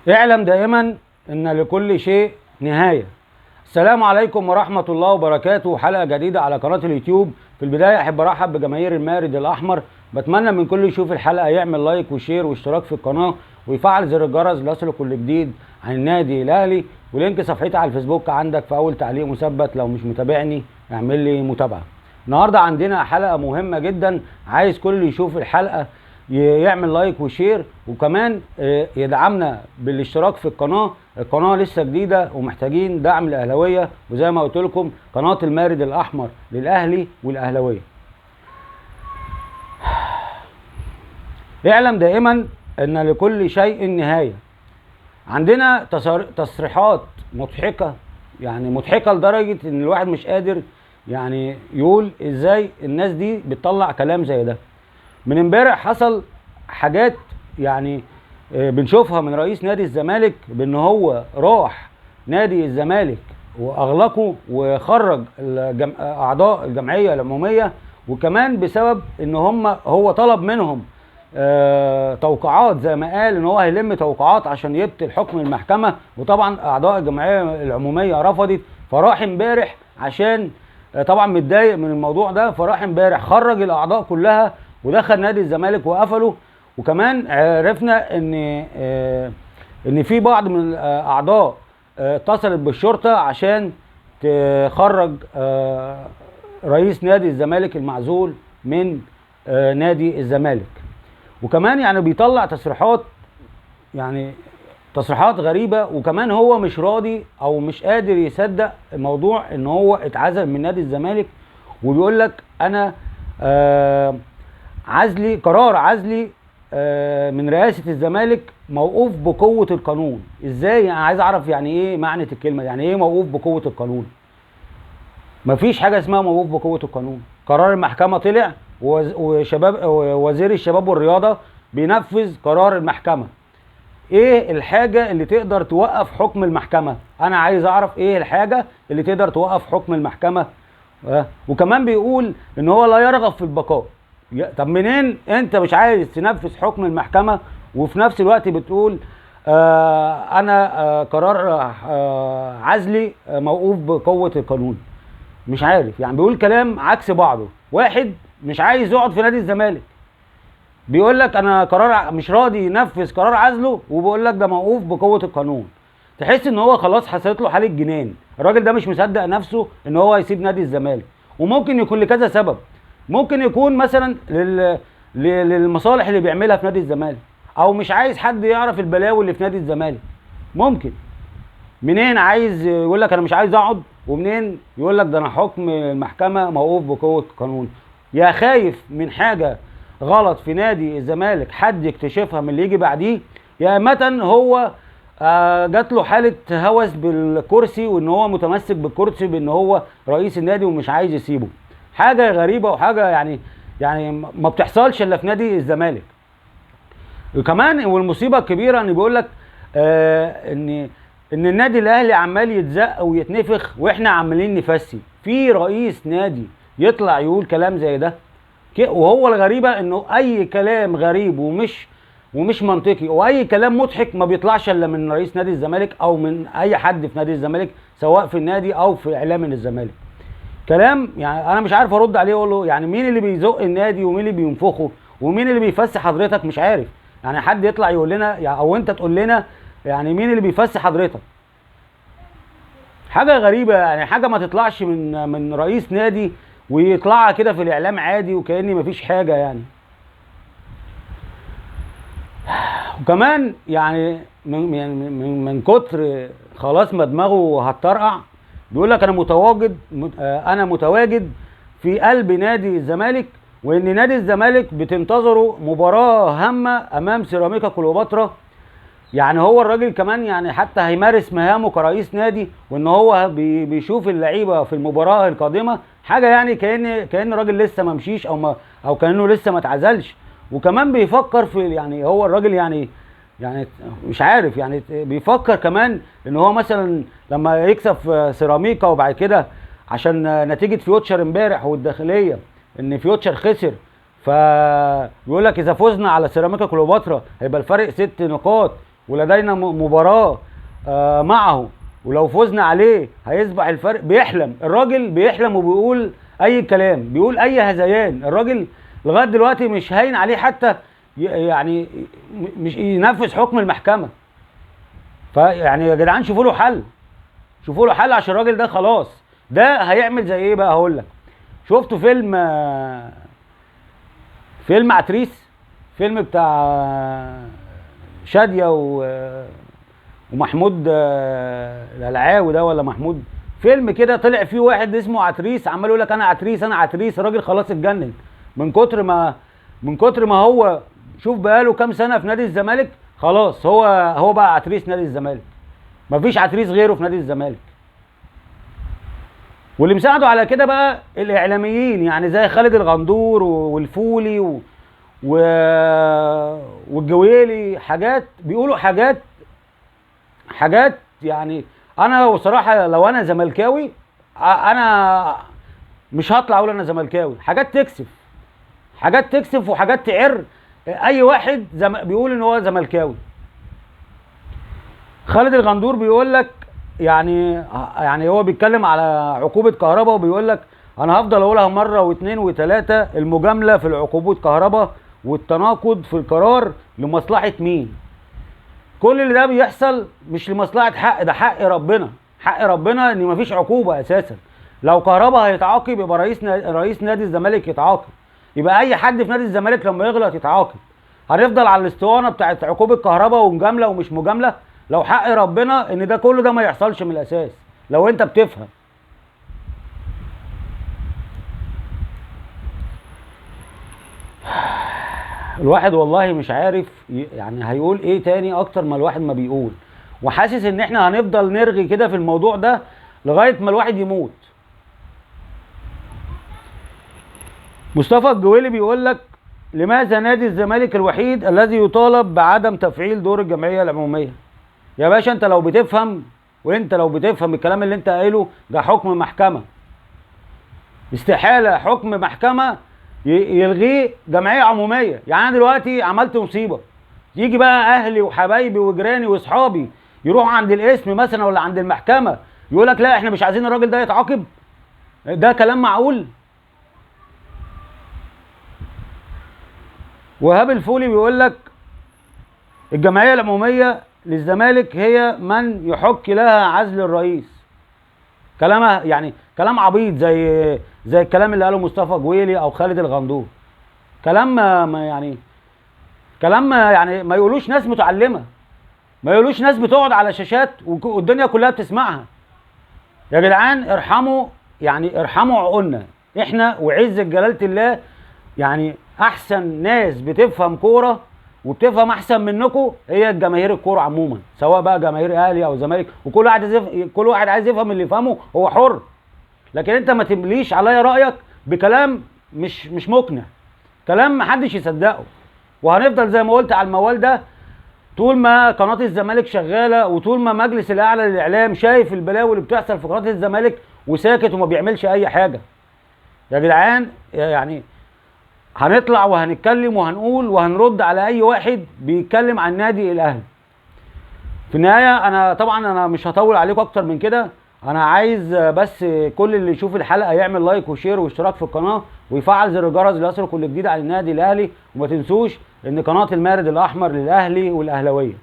اعلم دائما ان لكل شيء نهاية. السلام عليكم ورحمة الله وبركاته. حلقة جديدة على قناة اليوتيوب. في البداية احب ارحب بجماهير المارد الاحمر. بتمنى من كل يشوف الحلقة يعمل لايك وشير واشتراك في القناة ويفعل زر الجرس ليصله كل جديد عن النادي الاهلي، ولينك صفحتي على الفيسبوك عندك في اول تعليق مثبت. لو مش متابعني اعمل لي متابعة. النهاردة عندنا حلقة مهمة جدا، عايز كل يشوف الحلقة يعمل لايك وشير، وكمان يدعمنا بالاشتراك في القناة. القناة لسه جديدة ومحتاجين دعم الأهلاوية، وزي ما قلت لكم قناة المارد الأحمر للأهلي والأهلاوية. اعلم دائما أن لكل شيء نهاية. عندنا تصريحات مضحكة، يعني مضحكة لدرجة ان الواحد مش قادر يعني يقول ازاي الناس دي بتطلع كلام زي ده. من امبارح حصل حاجات يعني بنشوفها من رئيس نادي الزمالك، بان هو راح نادي الزمالك واغلقه وخرج اعضاء الجمعية العمومية، وكمان بسبب ان هو طلب منهم توقيعات، زي ما قال ان هو هيلم توقيعات عشان يبطل حكم المحكمة، وطبعا اعضاء الجمعية العمومية رفضت. فراح امبارح عشان طبعا متضايق من الموضوع ده، فراح امبارح خرج الاعضاء كلها ودخل نادي الزمالك وقفله. وكمان عرفنا ان في بعض من الاعضاء اتصلت بالشرطة عشان تخرج رئيس نادي الزمالك المعزول من نادي الزمالك. وكمان يعني بيطلع تصريحات، يعني تصريحات غريبة، وكمان هو مش راضي او مش قادر يصدق موضوع ان هو اتعزل من نادي الزمالك، وبيقول لك انا قرار عزلي من رئاسة الزمالك موقوف بقوة القانون. ازاي؟ انا عايز اعرف يعني ايه معنى الكلمة، يعني ايه موقوف بقوة القانون؟ مفيش حاجة اسمها موقوف بقوة القانون. قرار المحكمة طلع، ووزير الشباب والرياضة بينفذ قرار المحكمة. ايه الحاجة اللي تقدر توقف حكم المحكمة؟ انا عايز اعرف ايه الحاجة اللي تقدر توقف حكم المحكمة. وكمان بيقول ان هو لا يرغب في البقاء. طب منين انت مش عايز تنفذ حكم المحكمة وفي نفس الوقت بتقول انا قرار عزلي موقوف بقوة القانون؟ مش عارف، يعني بيقول كلام عكس بعضه. واحد مش عايز يقعد في نادي الزمالك بيقول لك انا قرار مش راضي ينفذ قرار عزله، وبيقول لك ده موقوف بقوة القانون. تحس ان هو خلاص حصلت له حالة جنان. الراجل ده مش مصدق نفسه ان هو يسيب نادي الزمالك، وممكن يكون لكذا سبب. ممكن يكون مثلا للمصالح اللي بيعملها في نادي الزمالك، او مش عايز حد يعرف البلاوي اللي في نادي الزمالك. ممكن. منين عايز يقول لك انا مش عايز اقعد، ومنين يقول لك ده انا حكم المحكمة موقوف بقوة القانون؟ يا خايف من حاجة غلط في نادي الزمالك حد يكتشفها من اللي يجي بعديه، يا اما هو جات له حاله هوس بالكرسي، وان هو متمسك بالكرسي بان هو رئيس النادي ومش عايز يسيبه. حاجه غريبه، وحاجه يعني ما بتحصلش الا في نادي الزمالك. وكمان والمصيبه الكبيره ان بيقول لك ان النادي الاهلي عمال يتزق ويتنفخ واحنا عمالين نفسي. في رئيس نادي يطلع يقول كلام زي ده؟ وهو الغريبه انه اي كلام غريب ومش منطقي واي كلام مضحك ما بيطلعش الا من رئيس نادي الزمالك او من اي حد في نادي الزمالك، سواء في النادي او في اعلام الزمالك. كلام يعني انا مش عارف ارد عليه، اقول له يعني مين اللي بيزق النادي ومين اللي بينفخه ومين اللي بيفسي حضرتك؟ مش عارف. يعني حد يطلع يقول لنا يعني، او انت تقول لنا يعني مين اللي بيفسي حضرتك؟ حاجه غريبه، يعني حاجه ما تطلعش من رئيس نادي ويطلعها كده في الاعلام عادي وكأن مفيش حاجه يعني. وكمان يعني من كتر خلاص ما دماغه هتطرقع، بيقول لك انا متواجد في قلب نادي الزمالك، وان نادي الزمالك بتنتظره مباراه هامه امام سيراميكا كليوباترا. يعني هو الراجل كمان يعني حتى هيمارس مهامه كرئيس نادي، وان هو بيشوف اللعيبه في المباراه القادمه. حاجه يعني كأن الراجل لسه ما مشيش او كأنه لسه ما اتعزلش. وكمان بيفكر في، يعني هو الراجل يعني مش عارف، يعني بيفكر كمان ان هو مثلا لما يكسب في سيراميكا، وبعد كده عشان نتيجه فيوتشر امبارح والداخليه ان فيوتشر خسر، فبيقول لك اذا فزنا على سيراميكا كليوباترا هيبقى الفرق 6 نقاط ولدينا مباراة معه، ولو فزنا عليه هيصبح الفرق. بيحلم الراجل، بيحلم وبيقول اي كلام، بيقول اي هذيان. الراجل لغايه دلوقتي مش هين عليه حتى يعني مش ينفذ حكم المحكمه. فيعني يا جدعان شوفوا له حل، شوفوا له حل، عشان الراجل ده خلاص. ده هيعمل زي ايه بقى؟ هقول لك. شفتوا فيلم عتريس؟ فيلم بتاع شادية ومحمود العلاوي ده، ولا محمود؟ فيلم كده طلع فيه واحد اسمه عتريس، عمال يقول لك انا عتريس انا عتريس. الراجل خلاص اتجنن من كتر ما هو شوف بقاله كام سنه في نادي الزمالك. خلاص هو بقى عتريس نادي الزمالك، مفيش عتريس غيره في نادي الزمالك. واللي مساعده على كده بقى الاعلاميين، يعني زي خالد الغندور والفولي و... والجويلي. حاجات بيقولوا حاجات يعني. انا بصراحه لو انا زملكاوي انا مش هطلع اقول انا زملكاوي. حاجات تكسف وحاجات تعر اي واحد بيقول ان هو زملكاوي. خالد الغندور بيقول لك يعني هو بيتكلم على عقوبه كهرباء، وبيقول لك انا هفضل اقولها مره واثنين وثلاثه: المجامله في العقوبات كهرباء والتناقض في القرار لمصلحه مين؟ كل اللي ده بيحصل مش لمصلحه حق، ده حق ربنا. حق ربنا ان مفيش عقوبه اساسا. لو كهرباء هيتعاقب يبقى رئيس نادي الزمالك يتعاقب، يبقى اي حد في نادي الزمالك لما يغلط يتعاقب. هنفضل على الاسطوانه بتاعت عقوبه كهرباء ومجامله ومش مجامله؟ لو حق ربنا ان ده كله ده ما يحصلش من الاساس، لو انت بتفهم. الواحد والله مش عارف يعني هيقول ايه تاني اكتر ما الواحد ما بيقول، وحاسس ان احنا هنفضل نرغي كده في الموضوع ده لغايه ما الواحد يموت. مصطفى الجويلي بيقول لك: لماذا نادي الزمالك الوحيد الذي يطالب بعدم تفعيل دور الجمعيه العموميه؟ يا باشا انت لو بتفهم الكلام اللي انت قايله ده حكم محكمه. استحاله حكم محكمه يلغيه جمعيه عموميه. يعني انا دلوقتي عملت مصيبه، يجي بقى اهلي وحبايبي وجيراني واصحابي يروحوا عند القسم مثلا ولا عند المحكمه يقول لك لا احنا مش عايزين الراجل ده يتعاقب؟ ده كلام معقول؟ وهاب الفولي بيقول لك: الجمعيه العموميه للزمالك هي من يحك لها عزل الرئيس. كلامها يعني كلام عبيط زي الكلام اللي قاله مصطفى جويلي او خالد الغندور. كلام ما يقولوش ناس متعلمه، ما يقولوش ناس بتقعد على شاشات والدنيا كلها بتسمعها. يا جدعان ارحموا عقولنا احنا وعزة جلالة الله. يعني احسن ناس بتفهم كوره وبتفهم احسن منكم هي الجماهير الكوره عموما، سواء بقى جماهير اهلي او زمالك. وكل واحد عايز يفهم اللي يفهمه، هو حر. لكن انت ما تمليش عليا رايك بكلام مش مقنع، كلام محدش يصدقه. وهنفضل زي ما قلت على الموال ده طول ما قناه الزمالك شغاله، وطول ما مجلس الاعلى للاعلام شايف البلاوي اللي بتحصل في قناه الزمالك وساكت وما بيعملش اي حاجه. يا جدعان يعني هنطلع وهنتكلم وهنقول وهنرد على اي واحد بيتكلم عن نادي الاهلي. في النهايه انا مش هطول عليكم اكتر من كده. انا عايز بس كل اللي يشوف الحلقه يعمل لايك وشير واشتراك في القناه ويفعل زر الجرس ليصل كل جديد عن النادي الاهلي. وما تنسوش ان قناه المارد الاحمر للاهلي والاهلاويه.